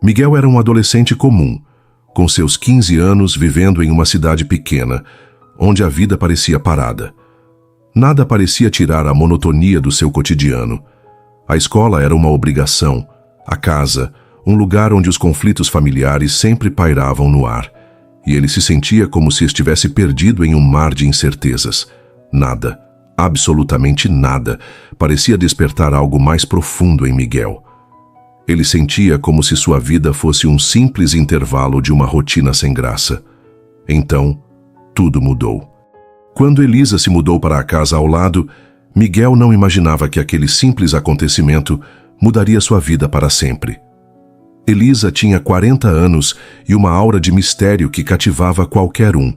Miguel era um adolescente comum, com seus 15 anos vivendo em uma cidade pequena, onde a vida parecia parada. Nada parecia tirar a monotonia do seu cotidiano. A escola era uma obrigação, a casa, um lugar onde os conflitos familiares sempre pairavam no ar, e ele se sentia como se estivesse perdido em um mar de incertezas. Nada, absolutamente nada, parecia despertar algo mais profundo em Miguel. Ele sentia como se sua vida fosse um simples intervalo de uma rotina sem graça. Então, tudo mudou. Quando Elisa se mudou para a casa ao lado, Miguel não imaginava que aquele simples acontecimento mudaria sua vida para sempre. Elisa tinha 40 anos e uma aura de mistério que cativava qualquer um.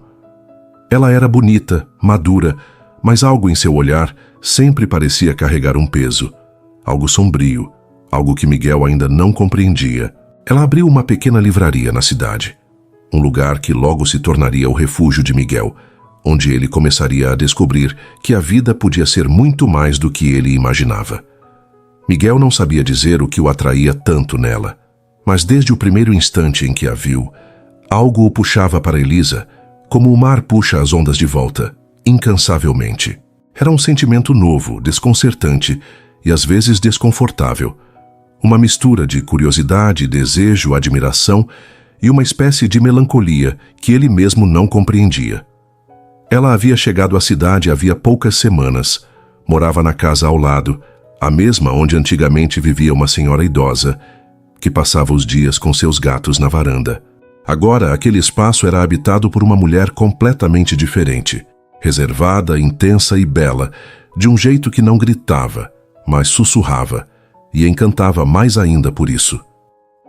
Ela era bonita, madura, mas algo em seu olhar sempre parecia carregar um peso, algo sombrio, algo que Miguel ainda não compreendia. Ela abriu uma pequena livraria na cidade, um lugar que logo se tornaria o refúgio de Miguel, onde ele começaria a descobrir que a vida podia ser muito mais do que ele imaginava. Miguel não sabia dizer o que o atraía tanto nela, mas desde o primeiro instante em que a viu, algo o puxava para Elisa, como o mar puxa as ondas de volta, incansavelmente. Era um sentimento novo, desconcertante e às vezes desconfortável. Uma mistura de curiosidade, desejo, admiração e uma espécie de melancolia que ele mesmo não compreendia. Ela havia chegado à cidade havia poucas semanas, morava na casa ao lado, a mesma onde antigamente vivia uma senhora idosa, que passava os dias com seus gatos na varanda. Agora, aquele espaço era habitado por uma mulher completamente diferente, reservada, intensa e bela, de um jeito que não gritava, mas sussurrava, e encantava mais ainda por isso.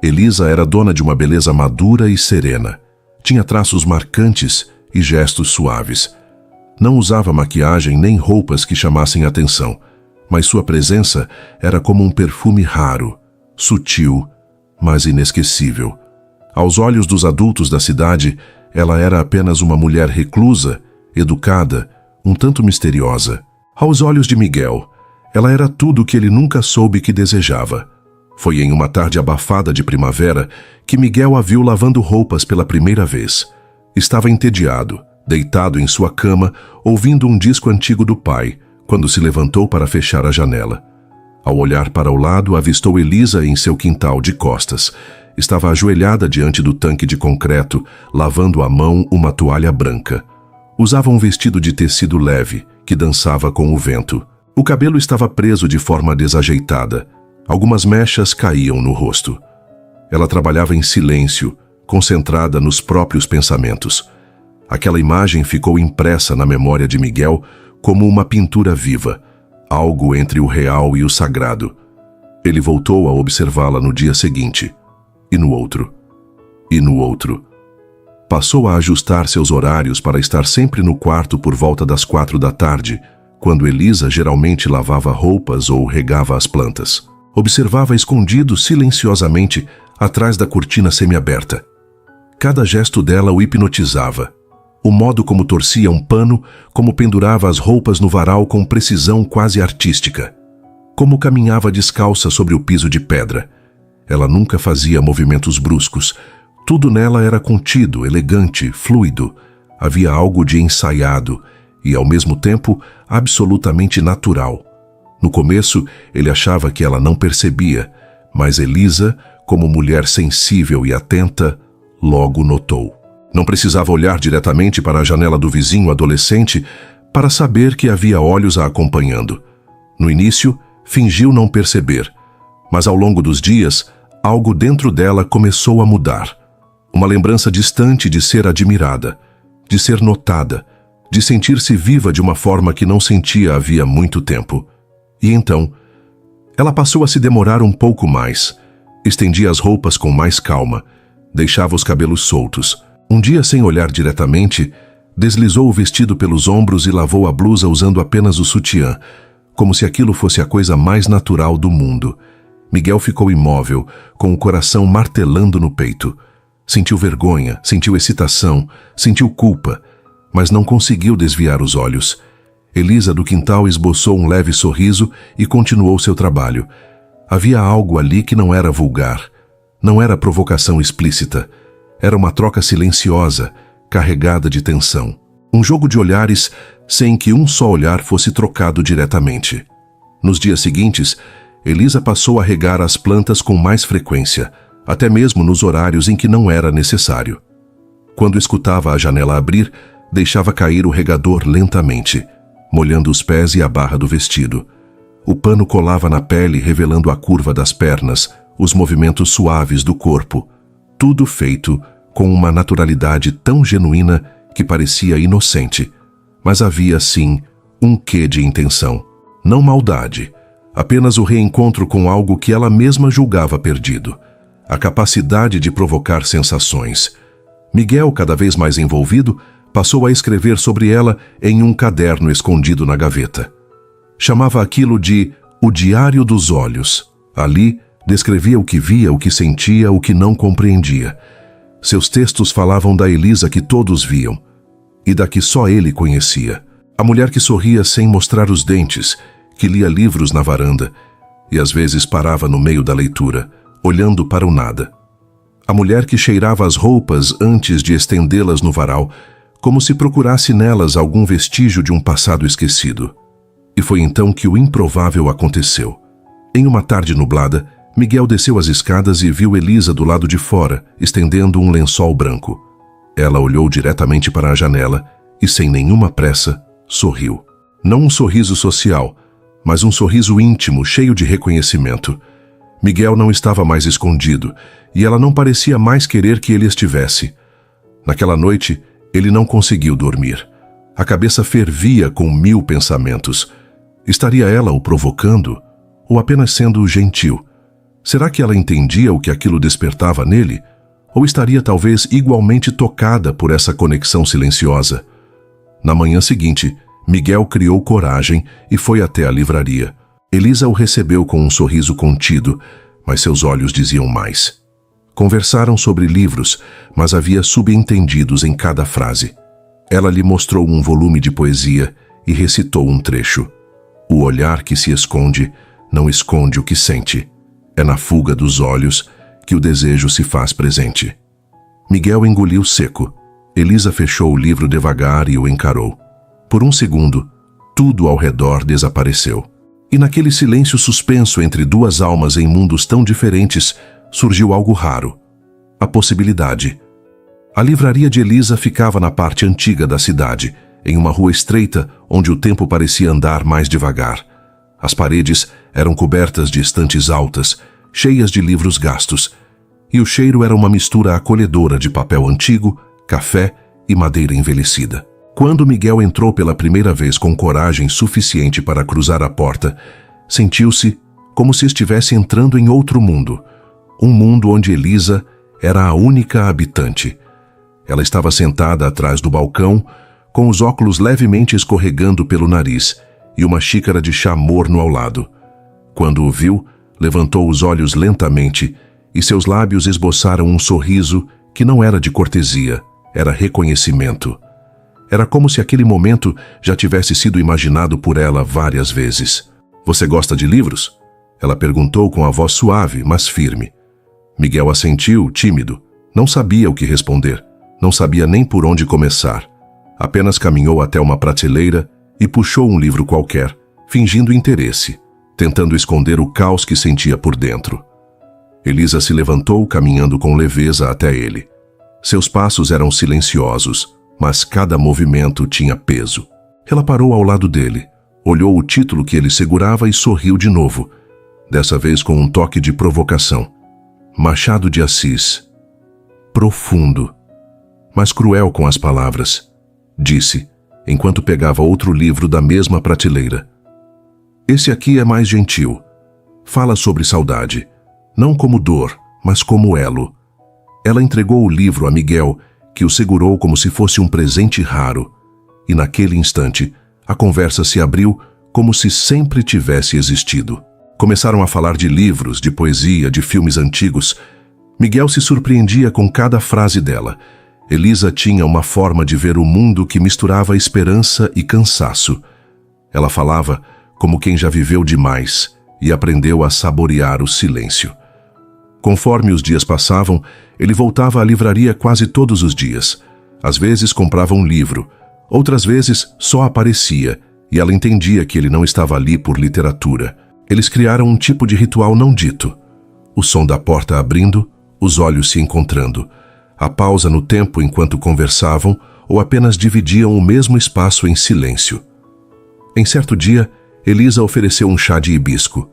Elisa era dona de uma beleza madura e serena. Tinha traços marcantes e gestos suaves. Não usava maquiagem nem roupas que chamassem atenção, mas sua presença era como um perfume raro, sutil, mas inesquecível. Aos olhos dos adultos da cidade, ela era apenas uma mulher reclusa, educada, um tanto misteriosa. Aos olhos de Miguel, ela era tudo o que ele nunca soube que desejava. Foi em uma tarde abafada de primavera que Miguel a viu lavando roupas pela primeira vez. Estava entediado, deitado em sua cama, ouvindo um disco antigo do pai, quando se levantou para fechar a janela. Ao olhar para o lado, avistou Elisa em seu quintal de costas. Estava ajoelhada diante do tanque de concreto, lavando à mão uma toalha branca. Usava um vestido de tecido leve, que dançava com o vento. O cabelo estava preso de forma desajeitada. Algumas mechas caíam no rosto. Ela trabalhava em silêncio, concentrada nos próprios pensamentos. Aquela imagem ficou impressa na memória de Miguel como uma pintura viva, algo entre o real e o sagrado. Ele voltou a observá-la no dia seguinte, e no outro, e no outro. Passou a ajustar seus horários para estar sempre no quarto por volta das 4 da tarde, quando Elisa geralmente lavava roupas ou regava as plantas. Observava escondido silenciosamente atrás da cortina semiaberta. Cada gesto dela o hipnotizava. O modo como torcia um pano, como pendurava as roupas no varal com precisão quase artística. Como caminhava descalça sobre o piso de pedra. Ela nunca fazia movimentos bruscos. Tudo nela era contido, elegante, fluido. Havia algo de ensaiado e, ao mesmo tempo, absolutamente natural. No começo, ele achava que ela não percebia, mas Elisa, como mulher sensível e atenta, logo notou. Não precisava olhar diretamente para a janela do vizinho adolescente para saber que havia olhos a acompanhando. No início, fingiu não perceber, mas ao longo dos dias, algo dentro dela começou a mudar. Uma lembrança distante de ser admirada, de ser notada, de sentir-se viva de uma forma que não sentia havia muito tempo. E então, ela passou a se demorar um pouco mais, estendia as roupas com mais calma, deixava os cabelos soltos. Um dia, sem olhar diretamente, deslizou o vestido pelos ombros e lavou a blusa usando apenas o sutiã, como se aquilo fosse a coisa mais natural do mundo. Miguel ficou imóvel, com o coração martelando no peito. Sentiu vergonha, sentiu excitação, sentiu culpa, mas não conseguiu desviar os olhos. Elisa do quintal esboçou um leve sorriso e continuou seu trabalho. Havia algo ali que não era vulgar. Não era provocação explícita. Era uma troca silenciosa, carregada de tensão. Um jogo de olhares sem que um só olhar fosse trocado diretamente. Nos dias seguintes, Elisa passou a regar as plantas com mais frequência, até mesmo nos horários em que não era necessário. Quando escutava a janela abrir, deixava cair o regador lentamente, molhando os pés e a barra do vestido. O pano colava na pele, revelando a curva das pernas, os movimentos suaves do corpo, tudo feito com uma naturalidade tão genuína que parecia inocente, mas havia, sim, um quê de intenção. Não maldade, apenas o reencontro com algo que ela mesma julgava perdido, a capacidade de provocar sensações. Miguel, cada vez mais envolvido, passou a escrever sobre ela em um caderno escondido na gaveta. Chamava aquilo de O Diário dos Olhos. Ali, descrevia o que via, o que sentia, o que não compreendia. Seus textos falavam da Elisa que todos viam, e da que só ele conhecia. A mulher que sorria sem mostrar os dentes, que lia livros na varanda, e às vezes parava no meio da leitura, olhando para o nada. A mulher que cheirava as roupas antes de estendê-las no varal, como se procurasse nelas algum vestígio de um passado esquecido. E foi então que o improvável aconteceu. Em uma tarde nublada, Miguel desceu as escadas e viu Elisa do lado de fora, estendendo um lençol branco. Ela olhou diretamente para a janela e, sem nenhuma pressa, sorriu. Não um sorriso social, mas um sorriso íntimo, cheio de reconhecimento. Miguel não estava mais escondido, e ela não parecia mais querer que ele estivesse. Naquela noite, ele não conseguiu dormir. A cabeça fervia com 1000 pensamentos. Estaria ela o provocando? Ou apenas sendo gentil? Será que ela entendia o que aquilo despertava nele? Ou estaria talvez igualmente tocada por essa conexão silenciosa? Na manhã seguinte, Miguel criou coragem e foi até a livraria. Elisa o recebeu com um sorriso contido, mas seus olhos diziam mais. Conversaram sobre livros, mas havia subentendidos em cada frase. Ela lhe mostrou um volume de poesia e recitou um trecho. O olhar que se esconde não esconde o que sente. É na fuga dos olhos que o desejo se faz presente. Miguel engoliu seco. Elisa fechou o livro devagar e o encarou. Por um segundo, tudo ao redor desapareceu. E naquele silêncio suspenso entre duas almas em mundos tão diferentes, surgiu algo raro. A possibilidade. A livraria de Elisa ficava na parte antiga da cidade, em uma rua estreita onde o tempo parecia andar mais devagar. As paredes eram cobertas de estantes altas, cheias de livros gastos, e o cheiro era uma mistura acolhedora de papel antigo, café e madeira envelhecida. Quando Miguel entrou pela primeira vez com coragem suficiente para cruzar a porta, sentiu-se como se estivesse entrando em outro mundo, um mundo onde Elisa era a única habitante. Ela estava sentada atrás do balcão, com os óculos levemente escorregando pelo nariz e uma xícara de chá morno ao lado. Quando o viu, levantou os olhos lentamente e seus lábios esboçaram um sorriso que não era de cortesia, era reconhecimento. Era como se aquele momento já tivesse sido imaginado por ela várias vezes. Você gosta de livros? Ela perguntou com a voz suave, mas firme. Miguel assentiu, tímido. Não sabia o que responder. Não sabia nem por onde começar. Apenas caminhou até uma prateleira e puxou um livro qualquer, fingindo interesse, tentando esconder o caos que sentia por dentro. Elisa se levantou, caminhando com leveza até ele. Seus passos eram silenciosos, mas cada movimento tinha peso. Ela parou ao lado dele, olhou o título que ele segurava e sorriu de novo, dessa vez com um toque de provocação. Machado de Assis. Profundo, mas cruel com as palavras, disse, enquanto pegava outro livro da mesma prateleira. Esse aqui é mais gentil. Fala sobre saudade, não como dor, mas como elo. Ela entregou o livro a Miguel, que o segurou como se fosse um presente raro, e naquele instante, a conversa se abriu como se sempre tivesse existido. Começaram a falar de livros, de poesia, de filmes antigos. Miguel se surpreendia com cada frase dela. Elisa tinha uma forma de ver o mundo que misturava esperança e cansaço. Ela falava como quem já viveu demais e aprendeu a saborear o silêncio. Conforme os dias passavam, ele voltava à livraria quase todos os dias. Às vezes comprava um livro, outras vezes só aparecia, e ela entendia que ele não estava ali por literatura. Eles criaram um tipo de ritual não dito. O som da porta abrindo, os olhos se encontrando, a pausa no tempo enquanto conversavam ou apenas dividiam o mesmo espaço em silêncio. Em certo dia, Elisa ofereceu um chá de hibisco.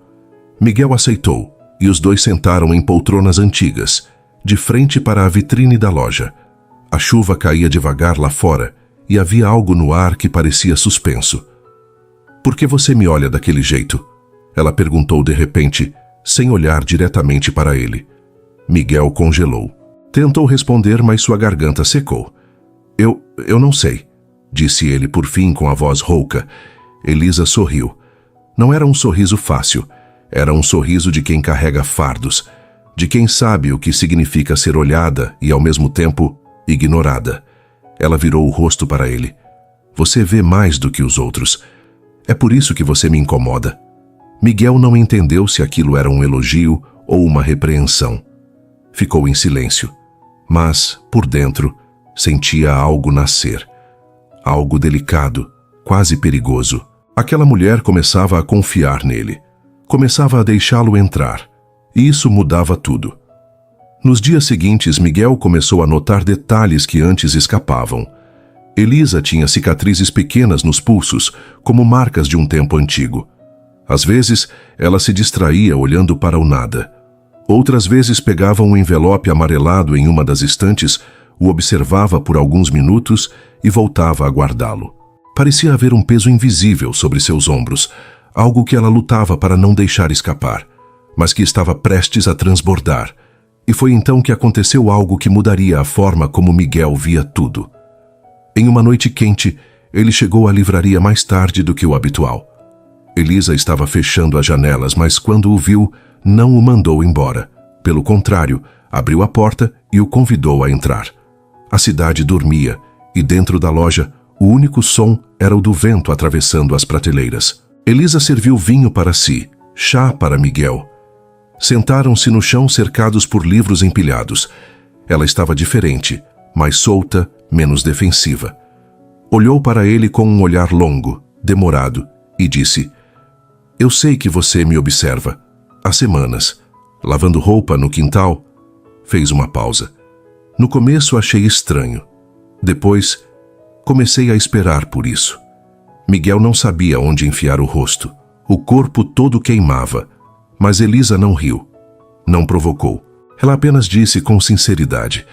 Miguel aceitou, e os dois sentaram em poltronas antigas, de frente para a vitrine da loja. A chuva caía devagar lá fora, e havia algo no ar que parecia suspenso. "Por que você me olha daquele jeito?" Ela perguntou de repente, sem olhar diretamente para ele. Miguel congelou. Tentou responder, mas sua garganta secou. Eu não sei", disse ele por fim com a voz rouca. Elisa sorriu. Não era um sorriso fácil. Era um sorriso de quem carrega fardos, de quem sabe o que significa ser olhada e, ao mesmo tempo, ignorada. Ela virou o rosto para ele. "Você vê mais do que os outros. É por isso que você me incomoda." Miguel não entendeu se aquilo era um elogio ou uma repreensão. Ficou em silêncio, mas, por dentro, sentia algo nascer. Algo delicado, quase perigoso. Aquela mulher começava a confiar nele. Começava a deixá-lo entrar, e isso mudava tudo. Nos dias seguintes, Miguel começou a notar detalhes que antes escapavam. Elisa tinha cicatrizes pequenas nos pulsos, como marcas de um tempo antigo. Às vezes, ela se distraía olhando para o nada. Outras vezes pegava um envelope amarelado em uma das estantes, o observava por alguns minutos e voltava a guardá-lo. Parecia haver um peso invisível sobre seus ombros, algo que ela lutava para não deixar escapar, mas que estava prestes a transbordar. E foi então que aconteceu algo que mudaria a forma como Miguel via tudo. Em uma noite quente, ele chegou à livraria mais tarde do que o habitual. Elisa estava fechando as janelas, mas quando o viu, não o mandou embora. Pelo contrário, abriu a porta e o convidou a entrar. A cidade dormia, e dentro da loja, o único som era o do vento atravessando as prateleiras. Elisa serviu vinho para si, chá para Miguel. Sentaram-se no chão cercados por livros empilhados. Ela estava diferente, mais solta, menos defensiva. Olhou para ele com um olhar longo, demorado, e disse: "Eu sei que você me observa. Há semanas. Lavando roupa no quintal." Fez uma pausa. "No começo achei estranho. Depois, comecei a esperar por isso." Miguel não sabia onde enfiar o rosto. O corpo todo queimava. Mas Elisa não riu. Não provocou. Ela apenas disse com sinceridade: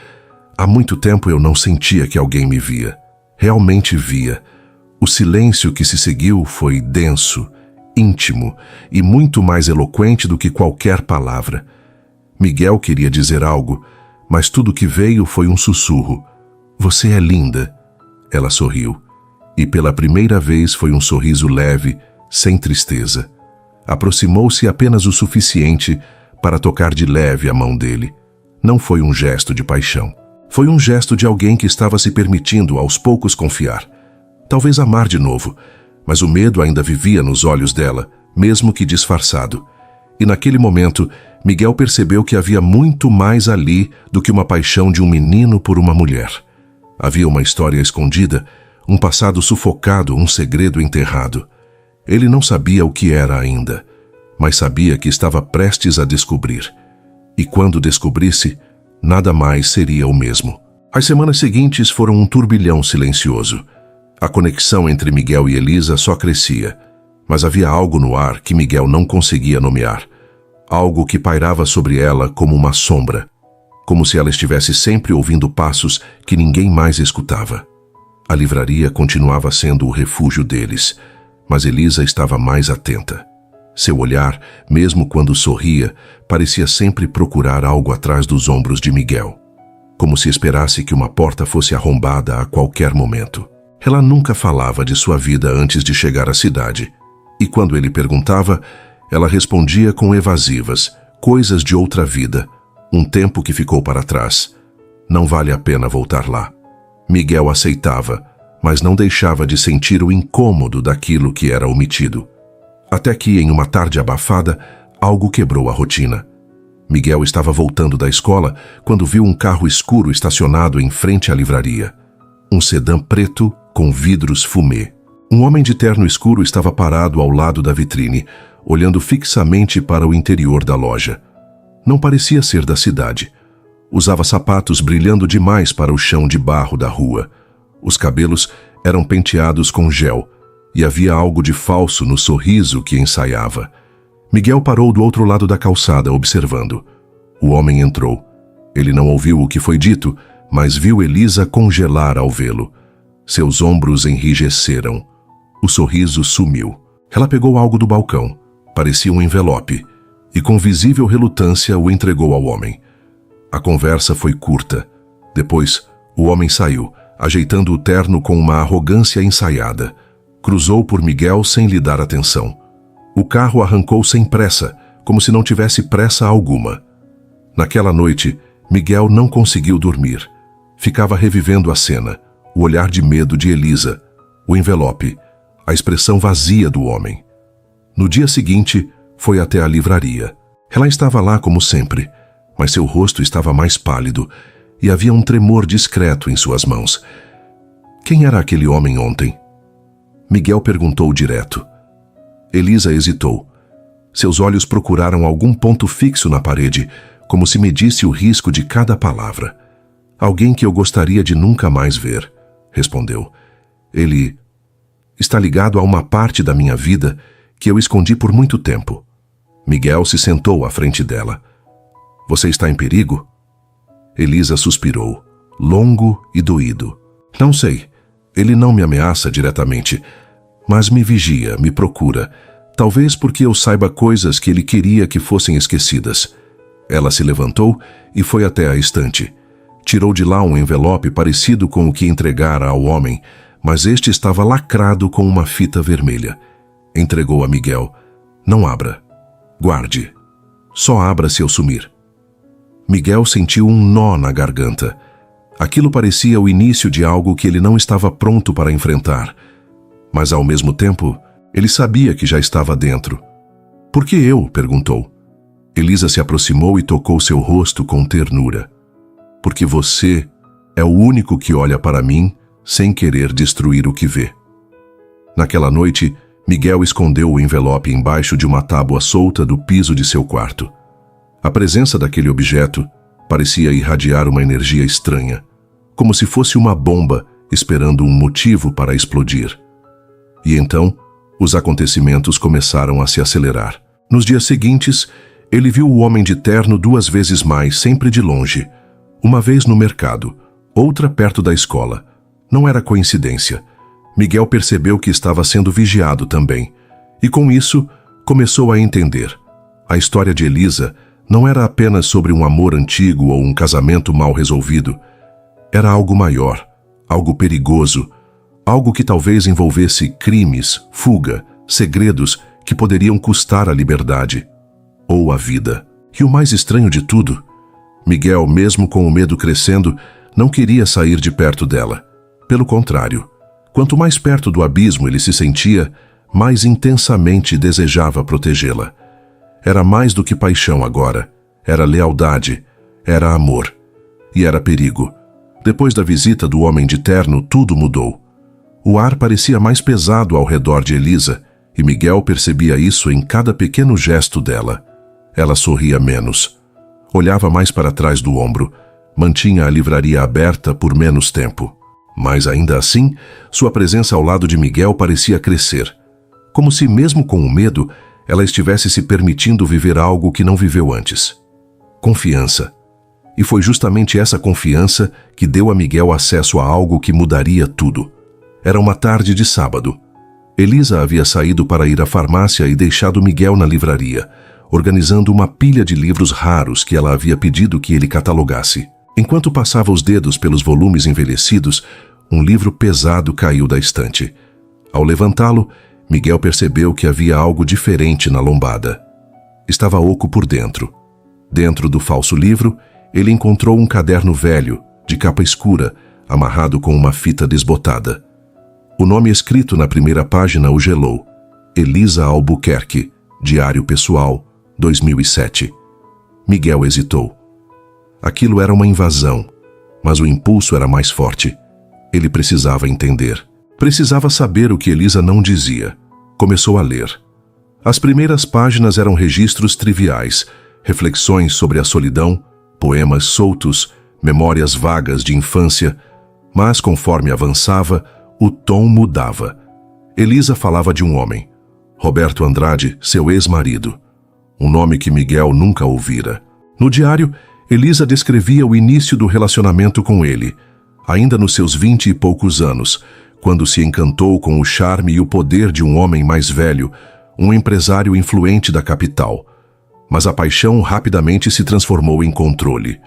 "Há muito tempo eu não sentia que alguém me via. Realmente via." O silêncio que se seguiu foi denso, íntimo e muito mais eloquente do que qualquer palavra. Miguel queria dizer algo, mas tudo que veio foi um sussurro. "Você é linda." Ela sorriu. E pela primeira vez foi um sorriso leve, sem tristeza. Aproximou-se apenas o suficiente para tocar de leve a mão dele. Não foi um gesto de paixão. Foi um gesto de alguém que estava se permitindo aos poucos confiar. Talvez amar de novo, mas o medo ainda vivia nos olhos dela, mesmo que disfarçado. E naquele momento, Miguel percebeu que havia muito mais ali do que uma paixão de um menino por uma mulher. Havia uma história escondida, um passado sufocado, um segredo enterrado. Ele não sabia o que era ainda, mas sabia que estava prestes a descobrir. E quando descobrisse, nada mais seria o mesmo. As semanas seguintes foram um turbilhão silencioso. A conexão entre Miguel e Elisa só crescia, mas havia algo no ar que Miguel não conseguia nomear. Algo que pairava sobre ela como uma sombra, como se ela estivesse sempre ouvindo passos que ninguém mais escutava. A livraria continuava sendo o refúgio deles, mas Elisa estava mais atenta. Seu olhar, mesmo quando sorria, parecia sempre procurar algo atrás dos ombros de Miguel, como se esperasse que uma porta fosse arrombada a qualquer momento. Ela nunca falava de sua vida antes de chegar à cidade, e quando ele perguntava, ela respondia com evasivas, coisas de outra vida, um tempo que ficou para trás. Não vale a pena voltar lá. Miguel aceitava, mas não deixava de sentir o incômodo daquilo que era omitido. Até que, em uma tarde abafada, algo quebrou a rotina. Miguel estava voltando da escola quando viu um carro escuro estacionado em frente à livraria. Um sedã preto com vidros fumê. Um homem de terno escuro estava parado ao lado da vitrine, olhando fixamente para o interior da loja. Não parecia ser da cidade. Usava sapatos brilhando demais para o chão de barro da rua. Os cabelos eram penteados com gel, e havia algo de falso no sorriso que ensaiava. Miguel parou do outro lado da calçada, observando. O homem entrou. Ele não ouviu o que foi dito, mas viu Elisa congelar ao vê-lo. Seus ombros enrijeceram. O sorriso sumiu. Ela pegou algo do balcão. Parecia um envelope, e com visível relutância o entregou ao homem. A conversa foi curta. Depois, o homem saiu, ajeitando o terno com uma arrogância ensaiada. Cruzou por Miguel sem lhe dar atenção. O carro arrancou sem pressa, como se não tivesse pressa alguma. Naquela noite, Miguel não conseguiu dormir. Ficava revivendo a cena, o olhar de medo de Elisa, o envelope, a expressão vazia do homem. No dia seguinte, foi até a livraria. Ela estava lá como sempre, mas seu rosto estava mais pálido e havia um tremor discreto em suas mãos. Quem era aquele homem ontem? Miguel perguntou direto. Elisa hesitou. Seus olhos procuraram algum ponto fixo na parede, como se medisse o risco de cada palavra. Alguém que eu gostaria de nunca mais ver, respondeu. Ele está ligado a uma parte da minha vida que eu escondi por muito tempo. Miguel se sentou à frente dela. Você está em perigo? Elisa suspirou, longo e doído. Não sei. Ele não me ameaça diretamente, mas me vigia, me procura, talvez porque eu saiba coisas que ele queria que fossem esquecidas. Ela se levantou e foi até a estante. Tirou de lá um envelope parecido com o que entregara ao homem, mas este estava lacrado com uma fita vermelha. Entregou a Miguel. Não abra. Guarde. Só abra se eu sumir. Miguel sentiu um nó na garganta. Aquilo parecia o início de algo que ele não estava pronto para enfrentar. Mas, ao mesmo tempo, ele sabia que já estava dentro. Por que eu? Perguntou. Elisa se aproximou e tocou seu rosto com ternura. Porque você é o único que olha para mim sem querer destruir o que vê. Naquela noite, Miguel escondeu o envelope embaixo de uma tábua solta do piso de seu quarto. A presença daquele objeto parecia irradiar uma energia estranha, como se fosse uma bomba esperando um motivo para explodir. E então, os acontecimentos começaram a se acelerar. Nos dias seguintes, ele viu o homem de terno 2 vezes mais, sempre de longe. Uma vez no mercado, outra perto da escola. Não era coincidência. Miguel percebeu que estava sendo vigiado também. E com isso, começou a entender. A história de Elisa não era apenas sobre um amor antigo ou um casamento mal resolvido. Era algo maior, algo perigoso, algo que talvez envolvesse crimes, fuga, segredos que poderiam custar a liberdade ou a vida. E o mais estranho de tudo, Miguel, mesmo com o medo crescendo, não queria sair de perto dela. Pelo contrário, quanto mais perto do abismo ele se sentia, mais intensamente desejava protegê-la. Era mais do que paixão agora. Era lealdade, era amor. E era perigo. Depois da visita do homem de terno, tudo mudou. O ar parecia mais pesado ao redor de Elisa, e Miguel percebia isso em cada pequeno gesto dela. Ela sorria menos. Olhava mais para trás do ombro. Mantinha a livraria aberta por menos tempo. Mas ainda assim, sua presença ao lado de Miguel parecia crescer. Como se, mesmo com o medo, ela estivesse se permitindo viver algo que não viveu antes. Confiança. E foi justamente essa confiança que deu a Miguel acesso a algo que mudaria tudo. Era uma tarde de sábado. Elisa havia saído para ir à farmácia e deixado Miguel na livraria, organizando uma pilha de livros raros que ela havia pedido que ele catalogasse. Enquanto passava os dedos pelos volumes envelhecidos, um livro pesado caiu da estante. Ao levantá-lo, Miguel percebeu que havia algo diferente na lombada. Estava oco por dentro. Dentro do falso livro, ele encontrou um caderno velho, de capa escura, amarrado com uma fita desbotada. O nome escrito na primeira página o gelou. Elisa Albuquerque, Diário Pessoal, 2007. Miguel hesitou. Aquilo era uma invasão, mas o impulso era mais forte. Ele precisava entender. Precisava saber o que Elisa não dizia. Começou a ler. As primeiras páginas eram registros triviais, reflexões sobre a solidão, poemas soltos, memórias vagas de infância, mas conforme avançava, o tom mudava. Elisa falava de um homem, Roberto Andrade, seu ex-marido, um nome que Miguel nunca ouvira. No diário, Elisa descrevia o início do relacionamento com ele, ainda nos seus 20 e poucos anos, quando se encantou com o charme e o poder de um homem mais velho, um empresário influente da capital. Mas a paixão rapidamente se transformou em controle.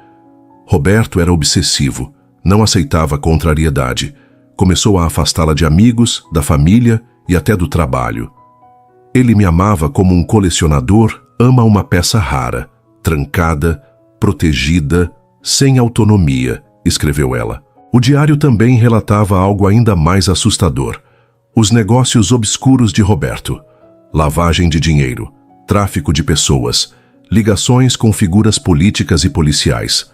Roberto era obsessivo, não aceitava contrariedade. Começou a afastá-la de amigos, da família e até do trabalho. Ele me amava como um colecionador ama uma peça rara, trancada, protegida, sem autonomia, escreveu ela. O diário também relatava algo ainda mais assustador: os negócios obscuros de Roberto. Lavagem de dinheiro, tráfico de pessoas, ligações com figuras políticas e policiais.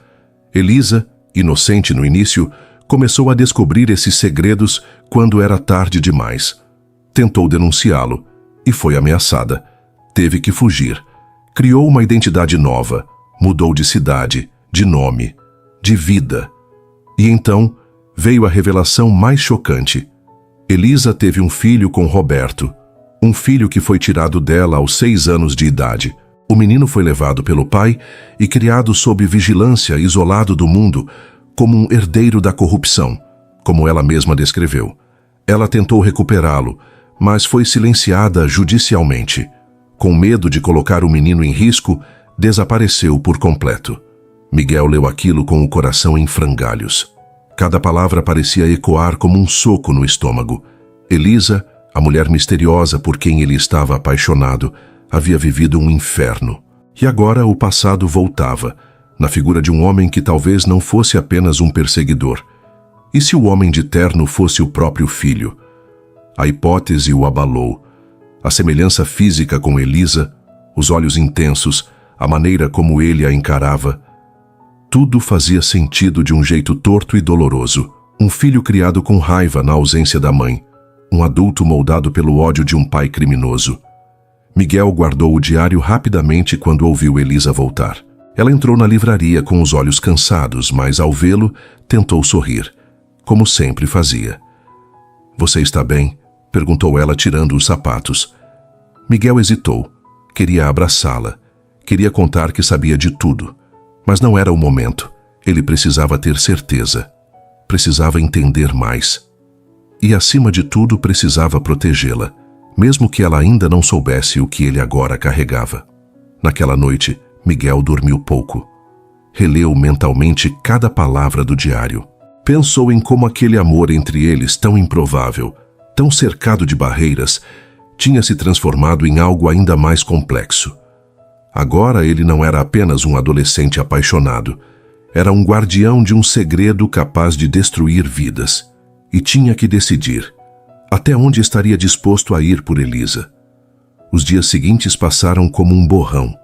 Elisa, inocente no início, começou a descobrir esses segredos quando era tarde demais. Tentou denunciá-lo e foi ameaçada. Teve que fugir. Criou uma identidade nova, mudou de cidade, de nome, de vida. E então veio a revelação mais chocante. Elisa teve um filho com Roberto, um filho que foi tirado dela aos 6 anos de idade. O menino foi levado pelo pai e criado sob vigilância, isolado do mundo, como um herdeiro da corrupção, como ela mesma descreveu. Ela tentou recuperá-lo, mas foi silenciada judicialmente. Com medo de colocar o menino em risco, desapareceu por completo. Miguel leu aquilo com o coração em frangalhos. Cada palavra parecia ecoar como um soco no estômago. Elisa, a mulher misteriosa por quem ele estava apaixonado, havia vivido um inferno. E agora o passado voltava, na figura de um homem que talvez não fosse apenas um perseguidor. E se o homem de terno fosse o próprio filho? A hipótese o abalou. A semelhança física com Elisa, os olhos intensos, a maneira como ele a encarava, tudo fazia sentido de um jeito torto e doloroso. Um filho criado com raiva na ausência da mãe. Um adulto moldado pelo ódio de um pai criminoso. Miguel guardou o diário rapidamente quando ouviu Elisa voltar. Ela entrou na livraria com os olhos cansados, mas ao vê-lo, tentou sorrir, como sempre fazia. "Você está bem?" perguntou ela, tirando os sapatos. Miguel hesitou. Queria abraçá-la. Queria contar que sabia de tudo. Mas não era o momento. Ele precisava ter certeza. Precisava entender mais. E, acima de tudo, precisava protegê-la, mesmo que ela ainda não soubesse o que ele agora carregava. Naquela noite, Miguel dormiu pouco. Releu mentalmente cada palavra do diário. Pensou em como aquele amor entre eles, tão improvável, tão cercado de barreiras, tinha se transformado em algo ainda mais complexo. Agora ele não era apenas um adolescente apaixonado. Era um guardião de um segredo capaz de destruir vidas. E tinha que decidir até onde estaria disposto a ir por Elisa. Os dias seguintes passaram como um borrão.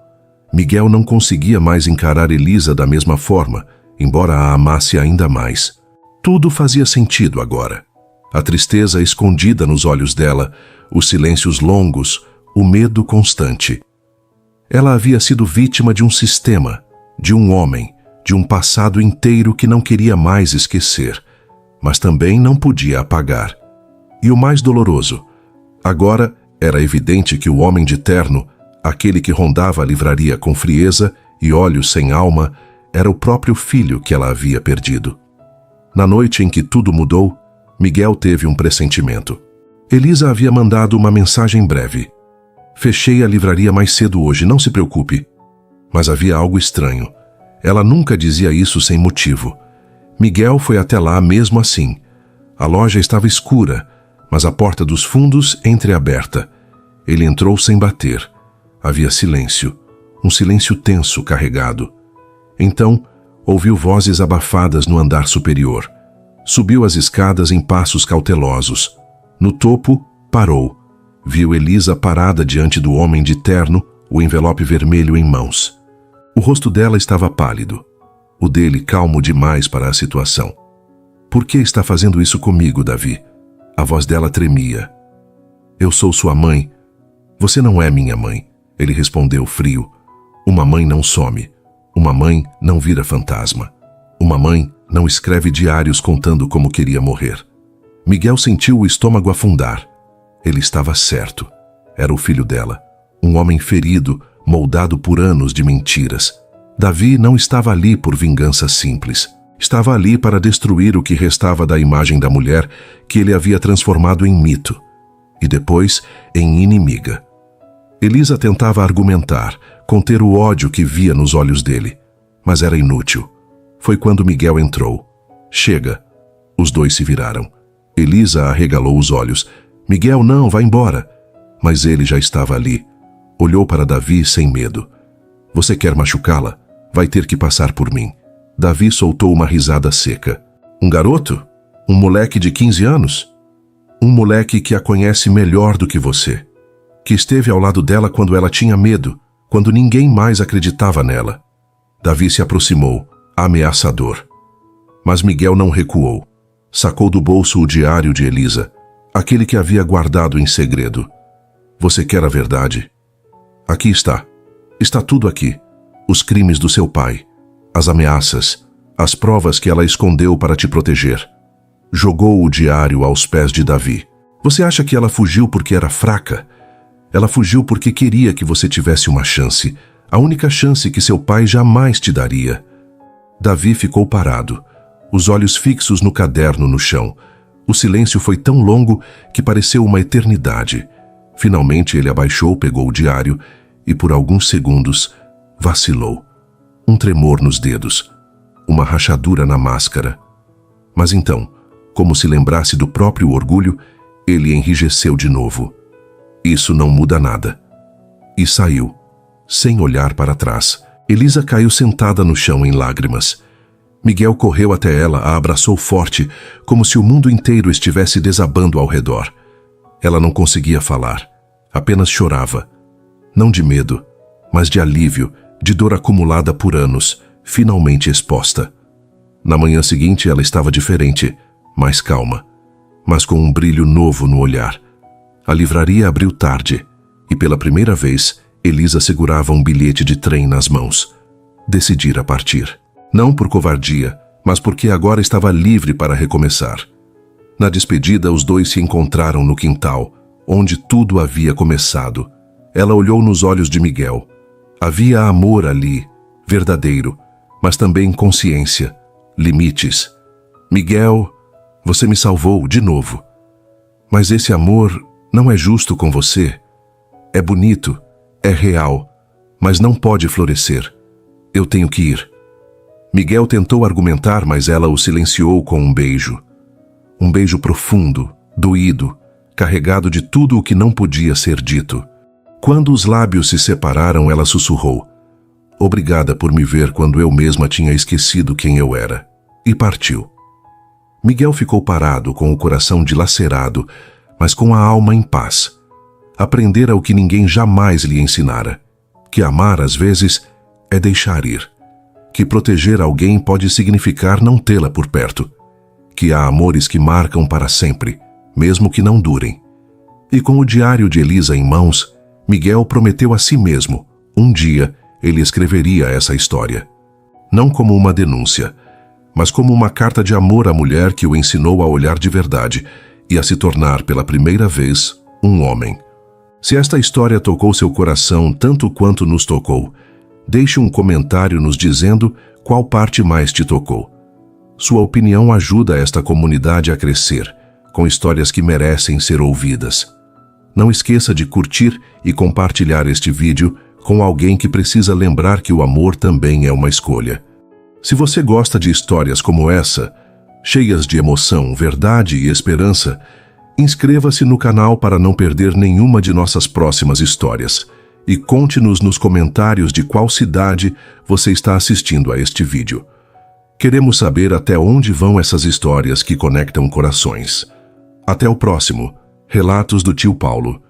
Miguel não conseguia mais encarar Elisa da mesma forma, embora a amasse ainda mais. Tudo fazia sentido agora. A tristeza escondida nos olhos dela, os silêncios longos, o medo constante. Ela havia sido vítima de um sistema, de um homem, de um passado inteiro que não queria mais esquecer, mas também não podia apagar. E o mais doloroso, agora era evidente que o homem de terno, aquele que rondava a livraria com frieza e olhos sem alma, era o próprio filho que ela havia perdido. Na noite em que tudo mudou, Miguel teve um pressentimento. Elisa havia mandado uma mensagem breve. "Fechei a livraria mais cedo hoje, não se preocupe." Mas havia algo estranho. Ela nunca dizia isso sem motivo. Miguel foi até lá mesmo assim. A loja estava escura, mas a porta dos fundos entreaberta. Ele entrou sem bater. Havia silêncio, um silêncio tenso, carregado. Então, ouviu vozes abafadas no andar superior. Subiu as escadas em passos cautelosos. No topo, parou. Viu Elisa parada diante do homem de terno, o envelope vermelho em mãos. O rosto dela estava pálido, o dele calmo demais para a situação. Por que está fazendo isso comigo, Davi? A voz dela tremia. Eu sou sua mãe. Você não é minha mãe, ele respondeu frio. Uma mãe não some. Uma mãe não vira fantasma. Uma mãe não escreve diários contando como queria morrer. Miguel sentiu o estômago afundar. Ele estava certo. Era o filho dela, um homem ferido, moldado por anos de mentiras. Davi não estava ali por vingança simples. Estava ali para destruir o que restava da imagem da mulher que ele havia transformado em mito e depois em inimiga. Elisa tentava argumentar, conter o ódio que via nos olhos dele, mas era inútil. Foi quando Miguel entrou. Chega. Os dois se viraram. Elisa arregalou os olhos. Miguel, não, vá embora. Mas ele já estava ali. Olhou para Davi sem medo. Você quer machucá-la? Vai ter que passar por mim. Davi soltou uma risada seca. Um garoto? Um moleque de 15 anos? Um moleque que a conhece melhor do que você. Que esteve ao lado dela quando ela tinha medo, quando ninguém mais acreditava nela. Davi se aproximou, ameaçador. Mas Miguel não recuou. Sacou do bolso o diário de Elisa, aquele que havia guardado em segredo. Você quer a verdade? Aqui está. Está tudo aqui. Os crimes do seu pai, as ameaças, as provas que ela escondeu para te proteger. Jogou o diário aos pés de Davi. Você acha que ela fugiu porque era fraca? Ela fugiu porque queria que você tivesse uma chance, a única chance que seu pai jamais te daria. Davi ficou parado, os olhos fixos no caderno no chão. O silêncio foi tão longo que pareceu uma eternidade. Finalmente ele abaixou, pegou o diário e por alguns segundos vacilou. Um tremor nos dedos, uma rachadura na máscara. Mas então, como se lembrasse do próprio orgulho, ele enrijeceu de novo. Isso não muda nada. E saiu, sem olhar para trás. Elisa caiu sentada no chão em lágrimas. Miguel correu até ela, a abraçou forte, como se o mundo inteiro estivesse desabando ao redor. Ela não conseguia falar, apenas chorava. Não de medo, mas de alívio, de dor acumulada por anos, finalmente exposta. Na manhã seguinte ela estava diferente, mais calma, mas com um brilho novo no olhar. A livraria abriu tarde, e pela primeira vez, Elisa segurava um bilhete de trem nas mãos. Decidira partir. Não por covardia, mas porque agora estava livre para recomeçar. Na despedida, os dois se encontraram no quintal, onde tudo havia começado. Ela olhou nos olhos de Miguel. Havia amor ali, verdadeiro, mas também consciência, limites. Miguel, você me salvou de novo. Mas esse amor não é justo com você. É bonito, é real, mas não pode florescer. Eu tenho que ir. Miguel tentou argumentar, mas ela o silenciou com um beijo. Um beijo profundo, doído, carregado de tudo o que não podia ser dito. Quando os lábios se separaram, ela sussurrou: obrigada por me ver quando eu mesma tinha esquecido quem eu era. E partiu. Miguel ficou parado, com o coração dilacerado, mas com a alma em paz. Aprendera o que ninguém jamais lhe ensinara: que amar, às vezes, é deixar ir. Que proteger alguém pode significar não tê-la por perto. Que há amores que marcam para sempre, mesmo que não durem. E com o diário de Elisa em mãos, Miguel prometeu a si mesmo, um dia ele escreveria essa história. Não como uma denúncia, mas como uma carta de amor à mulher que o ensinou a olhar de verdade e a se tornar pela primeira vez um homem. Se esta história tocou seu coração tanto quanto nos tocou, deixe um comentário nos dizendo qual parte mais te tocou. Sua opinião ajuda esta comunidade a crescer, com histórias que merecem ser ouvidas. Não esqueça de curtir e compartilhar este vídeo com alguém que precisa lembrar que o amor também é uma escolha. Se você gosta de histórias como essa, cheias de emoção, verdade e esperança, inscreva-se no canal para não perder nenhuma de nossas próximas histórias. E conte-nos nos comentários de qual cidade você está assistindo a este vídeo. Queremos saber até onde vão essas histórias que conectam corações. Até o próximo. Relatos do Tio Paulo.